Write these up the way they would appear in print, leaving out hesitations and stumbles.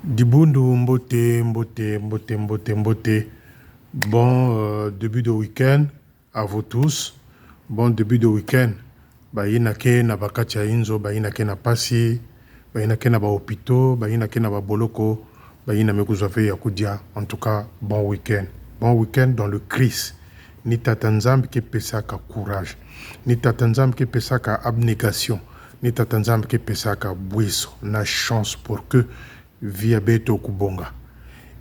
Dibundu Mbote, Mbote, Mbote, Mbote, Mbote. Bon début de week-end à vous tous. Bon début de week-end. Bayinake na bakati ya inzo, bayinake na pasi, bayinake na ba hôpitaux, bayinake na ba boloko, bayina mekuzwafe ya kudia. En tout cas, bon week-end. Bon week-end dans le Christ. Ni tatanzambi ki pesaka courage. Ni tatanzambi ki pesaka abnégation. Ni tatanzambi ki pesaka bwiso. Na chance pour que via Beto Kubonga.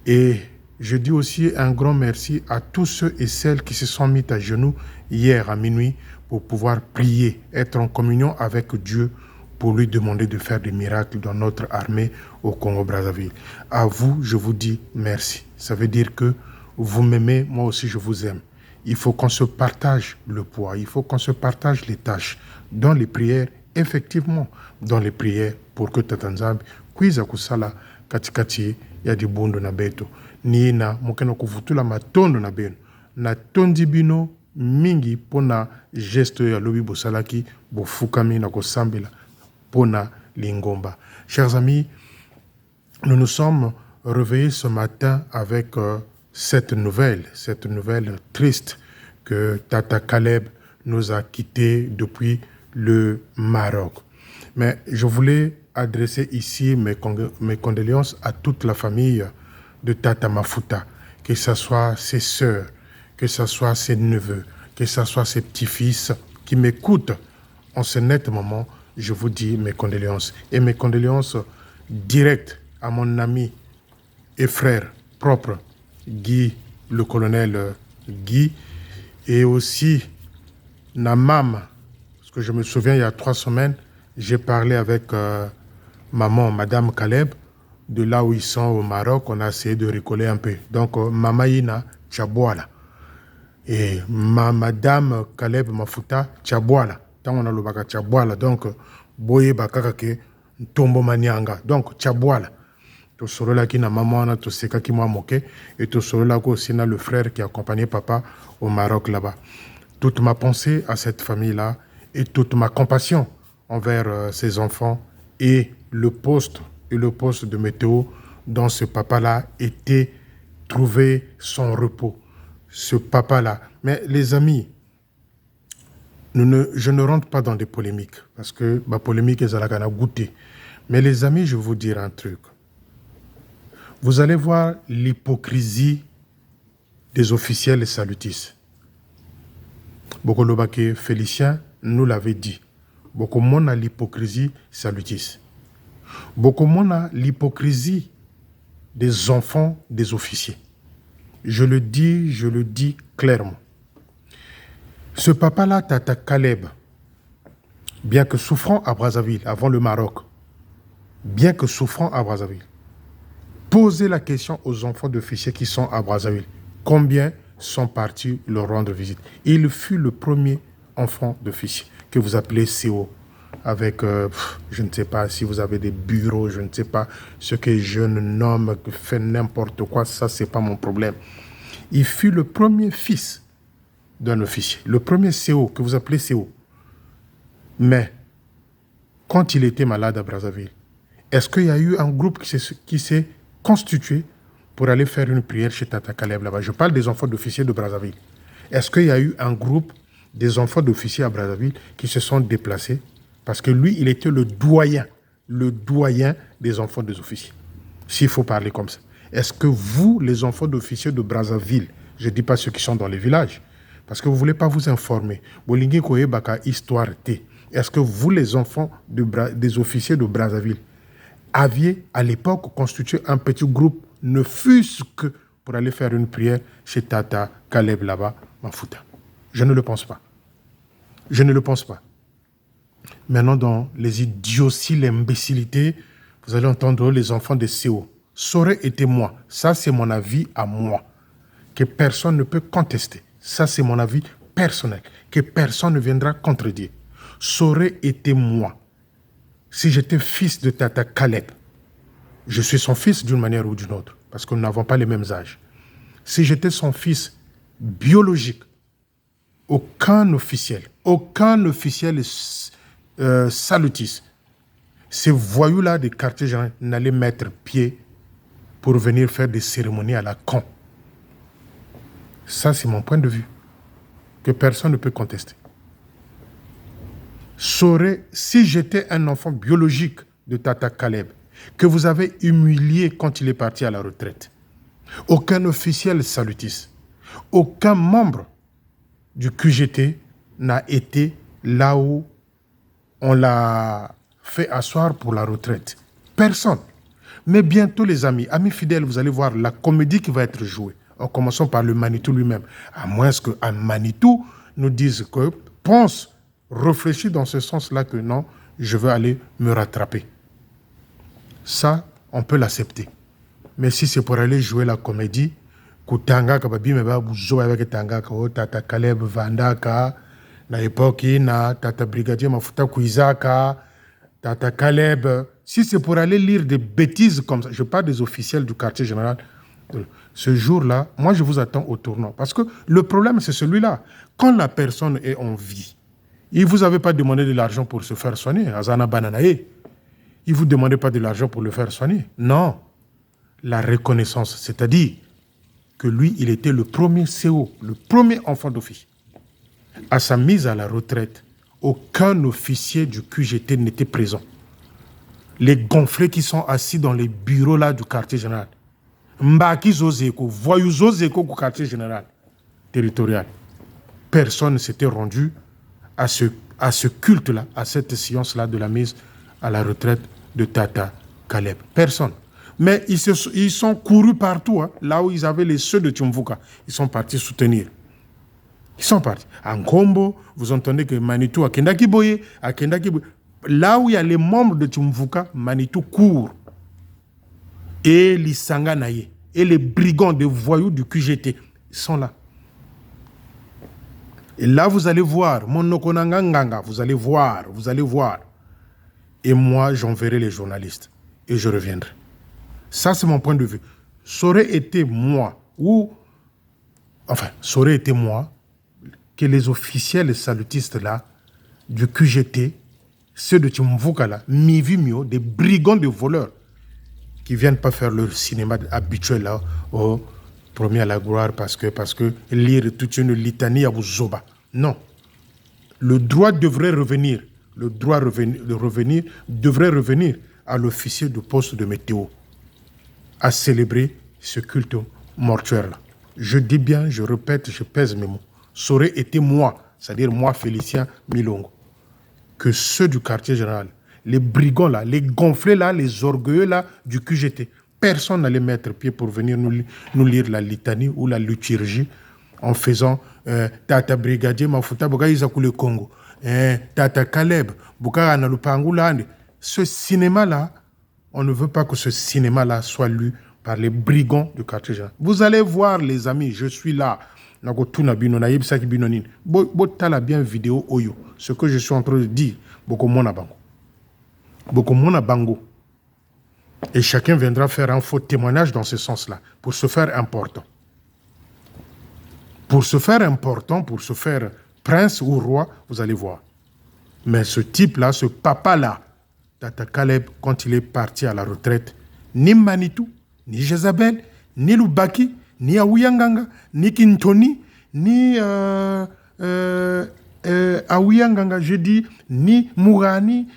Et je dis aussi un grand merci à tous ceux et celles qui se sont mis à genoux hier à minuit pour pouvoir prier, être en communion avec Dieu pour lui demander de faire des miracles dans notre armée au Congo-Brazzaville. À vous, je vous dis merci. Ça veut dire que vous m'aimez, moi aussi je vous aime. Il faut qu'on se partage le poids, il faut qu'on se partage les tâches dans les prières, effectivement, dans les prières pour que Tatanzambi Kwiza kusala katikati ya dibundo na beto ni na mokeno kuvutula matondo na beno na tondi bino mingi pona gesto ya lobi bosalaki bofukami na kosambela pona lingomba. Chers amis, nous nous sommes réveillés ce matin avec cette nouvelle triste que Tata Caleb nous a quittés depuis le Maroc. Mais je voulais adresser ici mes condoléances à toute la famille de Tata Mafuta, que ce soit ses sœurs, que ce soit ses neveux, que ce soit ses petits-fils qui m'écoutent en ce net moment. Je vous dis mes condoléances. Et mes condoléances directes à mon ami et frère propre, Guy, le colonel Guy, et aussi Namam, parce que je me souviens, il y a 3 semaines, j'ai parlé avec maman, Madame Caleb, de là où ils sont au Maroc, on a essayé de recoller un peu. Donc, Mamaïna Tchabouala. Et Madame Caleb Mafuta Tchabouala. Tant on a le baka Tchabouala. Donc, Boye Bakakake Tombo Manianga. Donc, Tchabouala. Tout cela qui n'a maman, tout ce qui m'a moqué. Et tout cela aussi, le frère qui accompagnait papa au Maroc là-bas. Toute ma pensée à cette famille-là et toute ma compassion envers ses enfants et le poste de météo dont ce papa-là était trouvé son repos. Ce papa-là. Mais les amis, je ne rentre pas dans des polémiques parce que ma polémique est à la goûter. Mais les amis, je vais vous dire un truc. Vous allez voir l'hypocrisie des officiels salutistes. Bokolobake Félicien nous l'avait dit. Beaucoup monde a l'hypocrisie salutiste. Beaucoup monde a l'hypocrisie des enfants des officiers. Je le dis clairement. Ce papa-là, Tata Caleb, bien que souffrant à Brazzaville, avant le Maroc, posez la question aux enfants d'officiers qui sont à Brazzaville. Combien sont partis leur rendre visite? Il fut le premier enfant d'officier que vous appelez CO, avec, je ne sais pas si vous avez des bureaux, je ne sais pas ce que je nomme, fait n'importe quoi, ça c'est pas mon problème. Il fut le premier fils d'un officier, le premier CO, que vous appelez CO. Mais, quand il était malade à Brazzaville, est-ce qu'il y a eu un groupe qui s'est constitué pour aller faire une prière chez Tata Caleb là-bas? Je parle des enfants d'officiers de Brazzaville. Est-ce qu'il y a eu un groupe des enfants d'officiers à Brazzaville qui se sont déplacés? Parce que lui, il était le doyen des enfants des officiers. S'il faut parler comme ça. Est-ce que vous, les enfants d'officiers de Brazzaville, je ne dis pas ceux qui sont dans les villages, parce que vous ne voulez pas vous informer, est-ce que vous, les enfants des officiers de Brazzaville, aviez à l'époque constitué un petit groupe, ne fût-ce que pour aller faire une prière chez Tata Caleb là-bas, Mafuta? Je ne le pense pas. Je ne le pense pas. Maintenant, dans les idioties, l'imbécilité, vous allez entendre les enfants de CO. Ça aurait été moi. Ça, c'est mon avis à moi, que personne ne peut contester. Ça, c'est mon avis personnel, que personne ne viendra contredire. Ça aurait été moi. Si j'étais fils de Tata Caleb, je suis son fils d'une manière ou d'une autre, parce que nous n'avons pas les mêmes âges. Si j'étais son fils biologique, aucun officiel salutiste, ces voyous-là des quartiers généraux n'allaient mettre pied pour venir faire des cérémonies à la con. Ça, c'est mon point de vue, que personne ne peut contester. Si j'étais un enfant biologique de Tata Caleb, que vous avez humilié quand il est parti à la retraite, aucun officiel salutiste, aucun membre du QGT n'a été là où on l'a fait asseoir pour la retraite. Personne. Mais bientôt, les amis fidèles, vous allez voir la comédie qui va être jouée. En commençant par le Manitou lui-même. À moins qu'un Manitou nous dise que, réfléchit dans ce sens-là que non, je veux aller me rattraper. Ça, on peut l'accepter. Mais si c'est pour aller jouer la comédie, Kutanga kababi meba buzo avec Tanga ko Tata Caleb Vandaka na époque na Tata Brigadier Mafuta Kuizaka Tata Caleb, si c'est pour aller lire des bêtises comme ça, je parle des officiels du quartier général, ce jour-là, moi je vous attends au tournant. Parce que le problème c'est celui-là. Quand la personne est en vie, il ne vous avait pas demandé de l'argent pour se faire soigner. Azana Bananae. Il ne vous demandait pas de l'argent pour le faire soigner. Non. La reconnaissance, c'est-à-dire que lui, il était le premier CO, le premier enfant d'office. À sa mise à la retraite, aucun officier du QGT n'était présent. Les gonflés qui sont assis dans les bureaux là du quartier général. Mbaki Zozeko, voyou Zozeko au quartier général territorial. Personne ne s'était rendu à ce culte-là, à cette science-là de la mise à la retraite de Tata Caleb. Personne. Mais ils sont courus partout, hein, là où ils avaient les ceux de Tchumvuka. Ils sont partis soutenir. Ils sont partis. En Kombo, vous entendez que Manitou, à Kendaki Boye, là où il y a les membres de Tchumvuka, Manitou court. Et les Sanganaye, et les brigands de voyous du QGT, ils sont là. Et là, vous allez voir, Monokonanganganga, vous allez voir. Et moi, j'enverrai les journalistes. Et je reviendrai. Ça, c'est mon point de vue. Ça aurait été moi, que les officiels et salutistes là, du QGT, ceux de Tchumvuka là, Mivimio, des brigands de voleurs, qui ne viennent pas faire leur cinéma habituel là, au premier à la gloire, parce que lire toute une litanie à Bouzoba. Non. Le droit devrait revenir. Le droit de revenir devrait revenir à l'officier de poste de météo à célébrer ce culte mortuaire-là. Je dis bien, je répète, je pèse mes mots. Ça aurait été moi, c'est-à-dire moi, Félicien Milongo, que ceux du quartier général, les brigands là, les gonflés là, les orgueilleux là du QGT, personne n'allait mettre pied pour venir nous lire la litanie ou la liturgie en faisant Tata Brigadier Mafuta Boga Isakou le Congo, Tata Caleb, Boga Analupangulande. Ce cinéma-là, on ne veut pas que ce cinéma-là soit lu par les brigands du quartier général. Vous allez voir, les amis, je suis là. Bien vidéo Oyo. Ce que je suis en train de dire, beaucoup mona bango. Et chacun viendra faire un faux témoignage dans ce sens-là, pour se faire important. Pour se faire important, pour se faire prince ou roi, vous allez voir. Mais ce type-là, ce papa-là, Tata Caleb, quand il est parti à la retraite, ni Manitou, ni Jezabel, ni Lubaki, ni Awiyanganga, ni Kintoni, ni Awiyanganga, je dis, ni Mourani,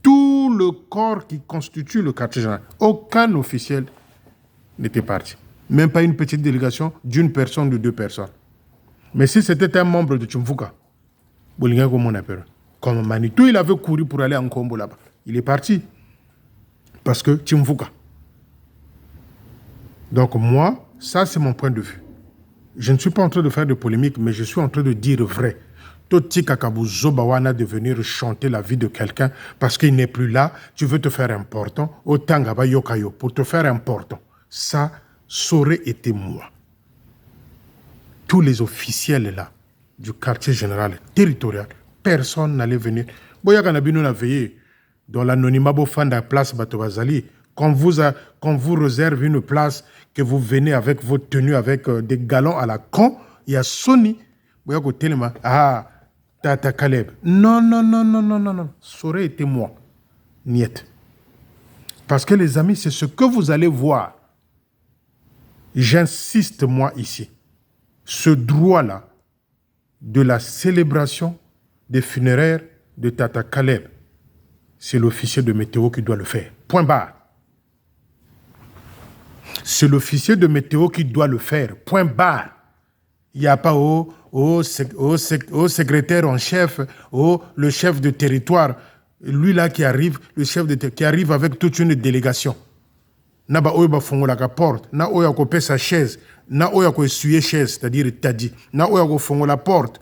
tout le corps qui constitue le quartier général. Aucun officiel n'était parti. Même pas une petite délégation d'une personne, de deux personnes. Mais si c'était un membre de Tchumvuka, comme Manitou, il avait couru pour aller en Kombo là-bas. Il est parti. Parce que Tchumvuka. Donc moi, ça c'est mon point de vue. Je ne suis pas en train de faire de polémique, mais je suis en train de dire vrai. Toti Kakabu Zobawana de venir chanter la vie de quelqu'un parce qu'il n'est plus là, tu veux te faire important, autant Gaba Yokayo, pour te faire important. Ça aurait été moi. Tous les officiels là, du quartier général territorial, personne n'allait venir. Boya Kanabino n'a veillé dans l'anonymat Bofanda place Batobazali. Quand vous réserve une place, que vous venez avec vos tenues, avec des galons à la con, il y a Sony. Boya Kotelema, Tata Caleb. Non. Ça aurait été moi. Niet. Parce que les amis, c'est ce que vous allez voir J'insiste, moi, ici, ce droit-là de la célébration des funéraires de Tata Caleb, c'est l'officier de météo qui doit le faire. Point barre. C'est l'officier de météo qui doit le faire. Point barre. Il n'y a pas au secrétaire en chef, le chef de territoire, lui là qui arrive, le chef de qui arrive avec toute une délégation. Naba oyo fongo la porte, na oyo ko pesa chaise, na oyo ko essuyer chaise, c'est-à-dire tadi, na oyo ko fongo la porte.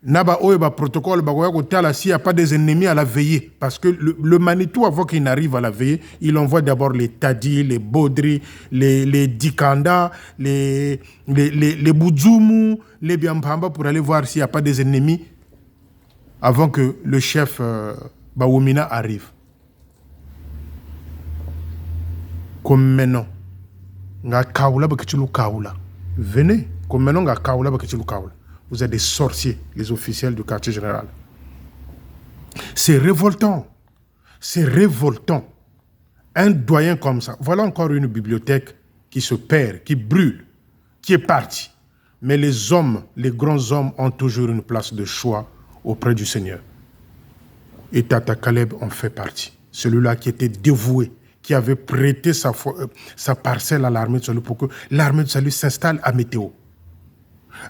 Naba oyo protocole ba ko tala s'il n'y a pas des ennemis à la veillée, parce que le Manitou avant qu'il n'arrive à la veillée, il envoie d'abord les tadi, les baudri, les dikanda, les boudzoumou, les biampamba pour aller voir s'il n'y a pas des ennemis avant que le chef Bawumina arrive. Comme maintenant, venez, comme maintenant, vous êtes des sorciers, les officiels du quartier général. C'est révoltant. C'est révoltant. Un doyen comme ça. Voilà encore une bibliothèque qui se perd, qui brûle, qui est partie. Mais les hommes, les grands hommes ont toujours une place de choix auprès du Seigneur. Et Tata Caleb en fait partie. Celui-là qui était dévoué, qui avait prêté sa parcelle à l'armée de salut pour que l'armée de salut s'installe à Météo.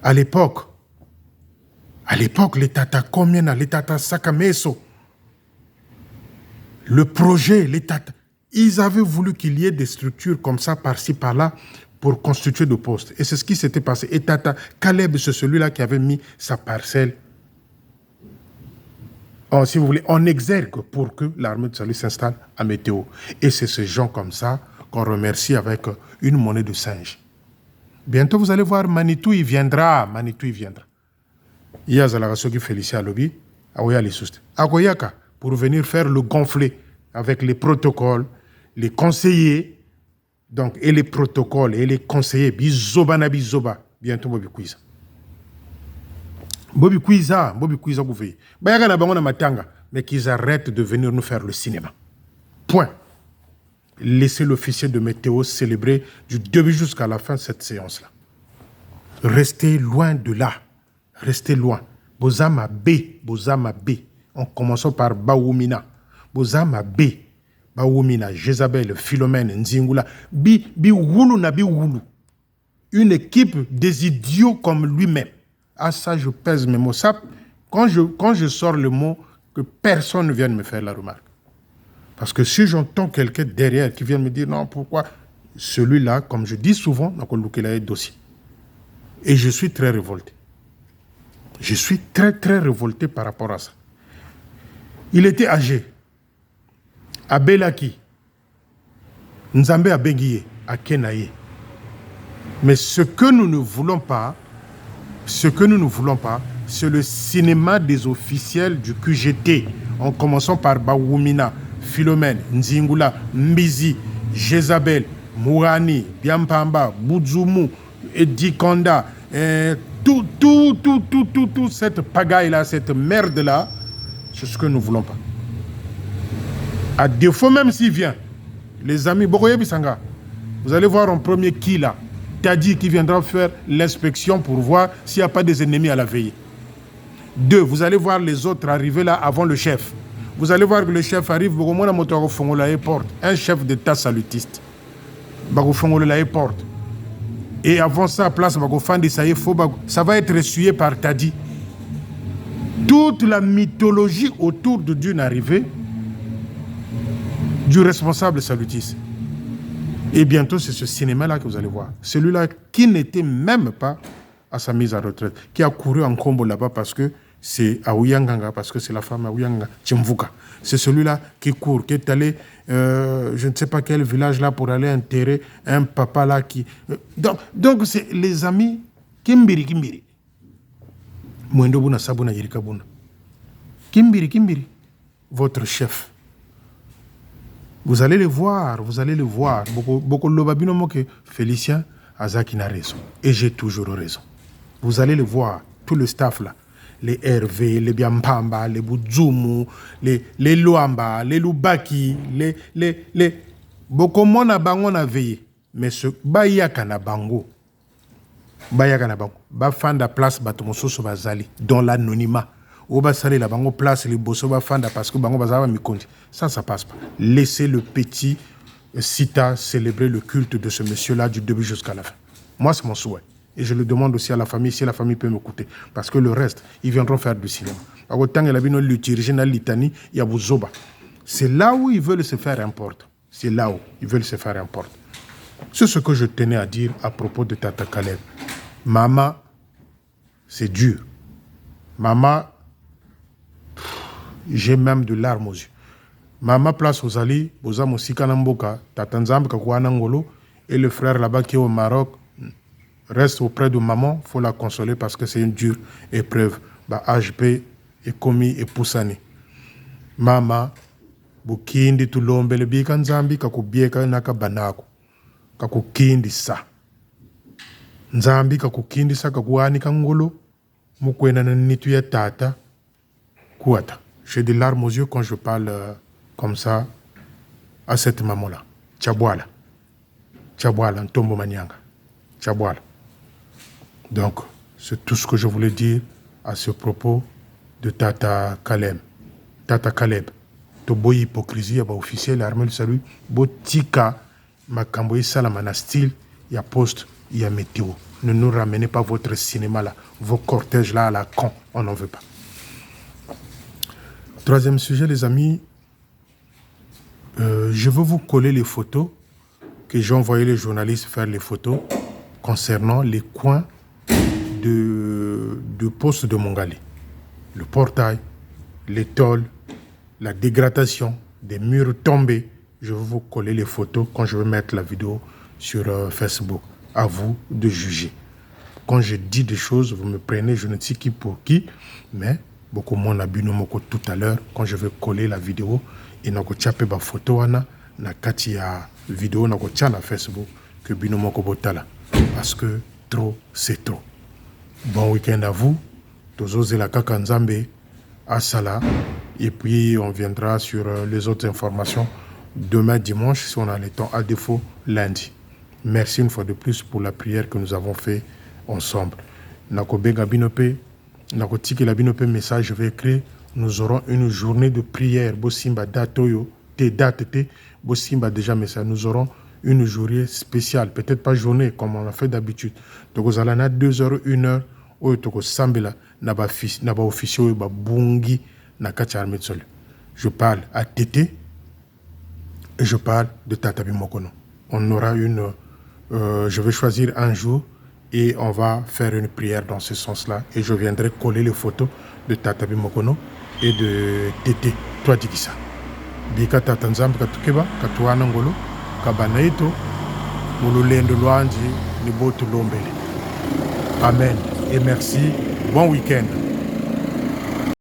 À l'époque, les Tata Komiena, les Tata Sakameso, le projet, les Tata, ils avaient voulu qu'il y ait des structures comme ça, par-ci, par-là, pour constituer de postes. Et c'est ce qui s'était passé. Et Tata Caleb, c'est celui-là qui avait mis sa parcelle, si vous voulez, en exergue pour que l'armée de salut s'installe à Météo. Et c'est ces gens comme ça qu'on remercie avec une monnaie de singe. Bientôt, vous allez voir, Manitou, il viendra. Manitou, il viendra. Il y a Zalagaso qui félicite à Lobby, à Oya les Soustes. À Goyaka, pour venir faire le gonflé avec les protocoles, les conseillers, donc, et les protocoles, et les conseillers, bizoba na bizoba, bientôt Bobby Kouiza. Bobby Kouiza, vous voyez. Bayaga na bango na matanga, mais qu'ils arrêtent de venir nous faire le cinéma. Point. Laissez l'officier de météo célébrer du début jusqu'à la fin de cette séance-là. Restez loin de là. Restez loin. Bozama B. En commençant par Bawumina. Bozama B. Bawumina, Jézabel, Philomène, Nzingula. Bi wulu na bi wulu. Une équipe des idiots comme lui-même. Ah ça, je pèse mes mots. Ça, quand je sors le mot, que personne ne vienne me faire la remarque. Parce que si j'entends quelqu'un derrière qui vient me dire non, pourquoi celui-là, comme je dis souvent, dossier. Et je suis très révolté. Je suis très, très révolté par rapport à ça. Il était âgé. À Belaki. Nzambe à Benguié. À Kenaye. Mais ce que nous ne voulons pas, c'est le cinéma des officiels du QGT, en commençant par Bawumina, Philomène, Nzingula, Mbizi, Jézabel, Mourani, Biampamba, Boudzoumou, Edikanda, tout cette pagaille-là, cette merde-là, c'est ce que nous ne voulons pas. À défaut, même s'il vient, les amis, Bogoye Bisanga, vous allez voir en premier qui là, Tadi qui viendra faire l'inspection pour voir s'il n'y a pas des ennemis à la veillée. 2, vous allez voir les autres arriver là avant le chef. Vous allez voir que le chef arrive, un chef d'État salutiste. Et avant ça, place ça va être essuyé par Tadi. Toute la mythologie autour d'une arrivée du responsable salutiste. Et bientôt, c'est ce cinéma-là que vous allez voir. Celui-là qui n'était même pas à sa mise à retraite, qui a couru en combo là-bas parce que c'est à Ouyanganga, parce que c'est la femme à Ouyanga, Tchemvuka. C'est celui-là qui court, qui est allé, je ne sais pas quel village là, pour aller enterrer un papa là qui... Donc c'est les amis, Kimbiri. Mwendobuna Sabuna Yirikabuna. Kimbiri. Votre chef. Vous allez le voir. Beaucoup de l'obabino que Félicien Azaki n'a raison. Et j'ai toujours raison. Vous allez le voir, tout le staff là. Les Hervé, les Biampamba, les Boudzoumou, les Luamba, les Lubaki, les Bokomona Bangon a veillé. mais ce bayaka na bango bafanda place bato mosusu bazali dans l'anonymat o basali la bango place liboso bafanda parce que bango bazaba mikondi. Ça passe pas. Laissez le petit Sita célébrer le culte de ce monsieur-là du début jusqu'à la fin. Moi, c'est mon souhait. Et je le demande aussi à la famille, si la famille peut m'écouter. Parce que le reste, ils viendront faire du cinéma. C'est là où ils veulent se faire importe. C'est là où ils veulent se faire importe. C'est ce que je tenais à dire à propos de Tata Caleb. Maman, c'est dur. Maman, j'ai même de larmes aux yeux. Maman place aux alliés, aux âmes aussi Kanamboka, Tatanzam, Kakouanangolo, et le frère là-bas qui est au Maroc reste auprès de maman, il faut la consoler parce que c'est une dure épreuve. HB est commis et poussani. Maman, Bukindi tout l'ombe, le bikanzambi, Kakubieka naka banako, Kakukindi sa. Nzambi Kakukindi sa, Kakuani Kangolo, Mukwena Nituya Tata, Kuata. J'ai des larmes aux yeux quand je parle comme ça à cette maman-là. Tchabouala. Tchabouala, Ntombo Manyanga. Tchabouala. Donc, c'est tout ce que je voulais dire à ce propos de Tata Caleb. Tata Caleb. Tobo hypocrisie, y'a officiel, l'armée du salut. Botika, Makamboy Salamana style, il y a poste, il y a météo. Ne nous ramenez pas votre cinéma là, vos cortèges là à la con, on n'en veut pas. Troisième sujet, les amis, je veux vous coller les photos que j'ai envoyé les journalistes faire les photos concernant les coins de poste de Mongali. Le portail, les tôles, la dégradation, des murs tombés. Je vais vous coller les photos quand je vais mettre la vidéo sur Facebook. À vous de juger. Quand je dis des choses, vous me prenez, je ne sais qui pour qui, mais beaucoup moins na binomoko tout à l'heure, quand je vais coller la vidéo, et n'a tchapé ba photo ana, na kati ya vidéo na tcha na Facebook, que binomoko botala. Parce que trop, c'est trop. Bon week-end à vous. Tozo la Kakanzambe, Asala. Et puis on viendra sur les autres informations demain dimanche, si on a le temps, à défaut lundi. Merci une fois de plus pour la prière que nous avons fait ensemble. Nakobenga Binope, Nakotiki la Binope message, je vais écrire. Nous aurons une journée de prière. Bosimba datoyo, te date te, Bosimba déjà message. Nous aurons une journée spéciale, peut-être pas journée comme on l'a fait d'habitude. Donc vous allez 2 heures, 1 heure, où toko sambela naba officier ba bungi na kacha armetsol. Je parle à Tété et je parle de Tatabi Mokono. On aura je vais choisir un jour et on va faire une prière dans ce sens-là et je viendrai coller les photos de Tatabi Mokono et de Tété. Toi dis ça. Bika Tatanzam katukeba katuana ngolo kabanaito mululendo lwanji ni botu lombele. Amen et merci. Bon week-end.